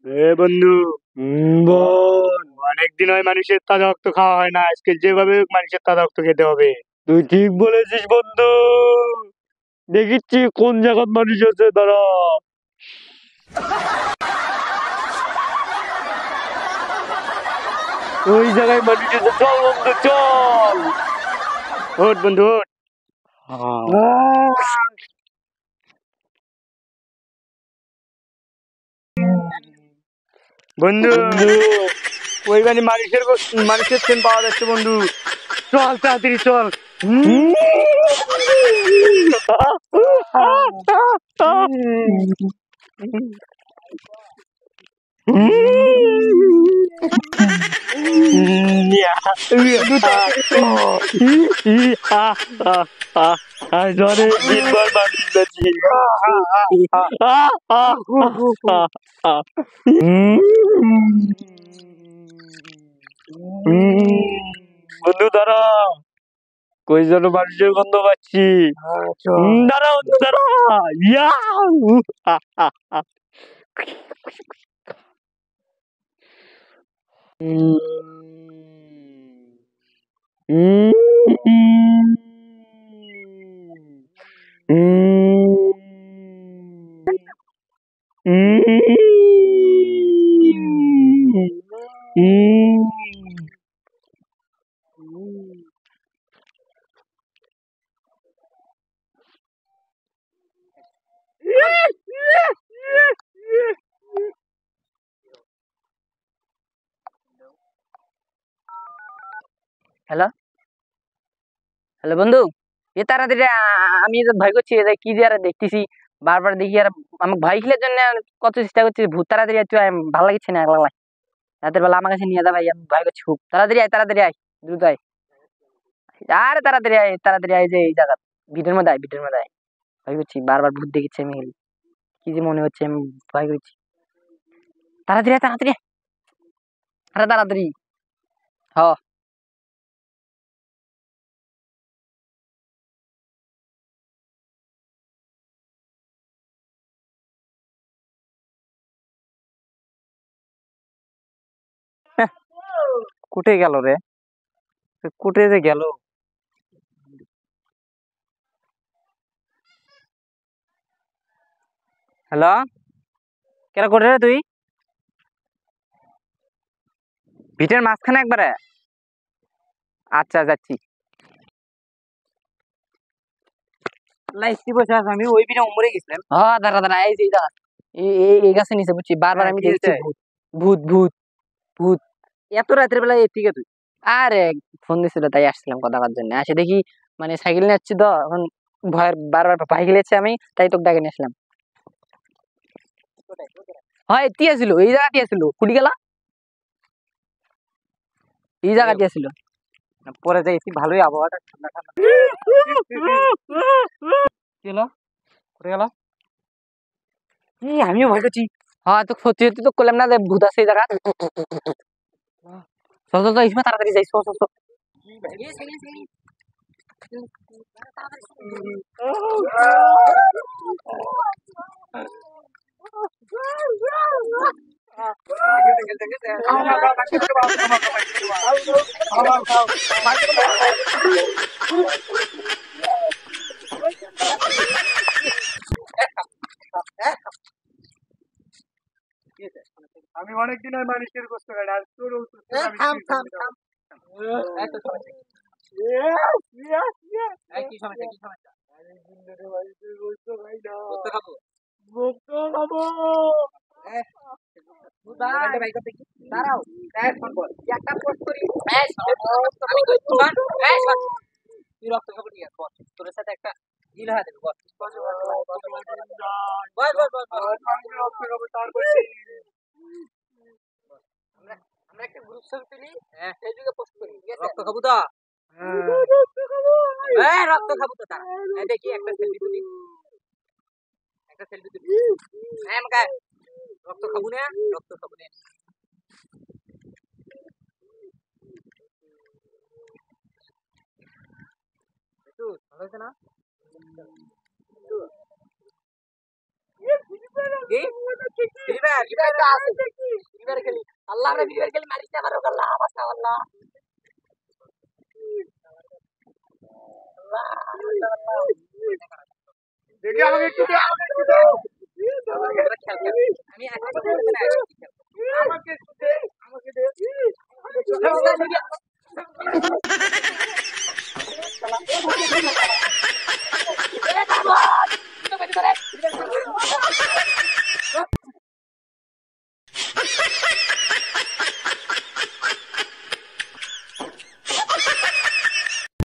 এ বন্ধু, বল। অনেকদিন হয় মানুষের তাজা রক্ত খাওয়া হয় না, আজকে যেভাবে হোক মানুষের তাজা রক্ত খেতে হবে। তুই ঠিক বলেছিস বন্ধু। দেখিচ্ছি কোন জায়গার মানুষ আছে, দাঁড়া। ওই জায়গায় মানুষ আছে, চল বন্ধু চল। ওঠ বন্ধু ওঠ। বন্ধু, ওই মানে মানুষের চেন পাওয়া যাচ্ছে বন্ধু। চল তাড়াতাড়ি চল। অনেক দিন পর মানুষ দেখি। বন্ধু দাঁড়া, কই যেন মানুষের গন্ধ পাচ্ছি। দাঁড়া বন্ধু দাঁড়া। ইয়া হ্যালো হ্যালো বন্ধু, এ তাড়াতাড়ি আমি তো ভয় করছি, এটা কি দিয়ে আর দেখতেছি বারবার দেখি, আর আমাকে ভয় খেলার জন্য কত চেষ্টা করছি। ভূত তাড়াতাড়ি আয়, তুই আয়, ভালো লাগছে না একলা। রাতের বেলা আমার কাছে নিয়ে যা ভাই, আমি ভয় করছি খুব। তাড়াতাড়ি আয় দ্রুত আয়। আরে তাড়াতাড়ি আয়, যে এই জায়গা ভিটের মধ্যে আয়। ভয় করছি, বারবার ভূত দেখেছি আমি, কি যে মনে হচ্ছে, আমি ভয় করছি। তাড়াতাড়ি আয়, আরে তাড়াতাড়ি। হ, কুটে গেল রে, কুটে যে গেল। হ্যালো, কেরা কোটে রে তুই? ভিটের মাঝখানে একবারে? আচ্ছা যাচ্ছি। আমি ওই বিনা উমরে গেছিলাম। হ্যাঁ দাঁড়া, এই যে এই জায়গা, এই গাছের নিচে বুঝছি, বারবার আমি দেখছি ভূত ভূত ভূত ভূত। এত রাতের বেলা এই থেকে তুই? আরে ফোন দিছিল তাই আসছিলাম কথা বলার জন্য, আসে দেখি মানে সাইকেল নিয়ে যাচ্ছি তো, এখন ভয়ের বারবার ভাই গেলেছে, আমি তাই তোকে ডাকে নিয়ে আসলাম। হয় টিয়া ছিল, এই জায়গা টিয়া ছিল, কুটি গেলা এই জায়গা টিয়া ছিল। পরে যাই, ভালোই আবহাওয়াটা ঠান্ডা ঠান্ডা। কি হলো, কোথায় গেল? আমিও ভয় করছি। হ্যাঁ তো সত্যি সত্যি তো করলাম না যে ভূত আছে এই জায়গা। চল ইসমা, তাড়াতাড়ি যাই, চল চল চল। আমি অনেকদিন হয় মানুষের কষ্ট খাই, আর তোর দাঁড়াও, একটা পোস্ট করি। তুই রক্ত খাবো, ঠিক আছে বল, তোর সাথে একটা ডিল হয়ে যাবে, বল। আমরা আমরা একটা গ্রুপ ছবি তুলি, ফেসবুকে পোস্ট করি, ঠিক আছে? রক্ত খাবো তো, রক্ত খাবো তো, তারা দেখি একটা সেলফি তুলি, একটা সেলফি তুলি। আমাকে রক্ত খাবো না, রক্ত খাবো না। ভালো হয়েছে না? কি ফ্রি তো আছে ফ্রি খেলি আল্লাহ রে ফ্রি খেলি মারিস না মারো আল্লাহ বাসা আল্লাহ দেখি আমাকে একটু দে, আমাকে একটু দে। আমি একটা কথা বলতে না আমাকে একটু দে, আমাকে দে। আমি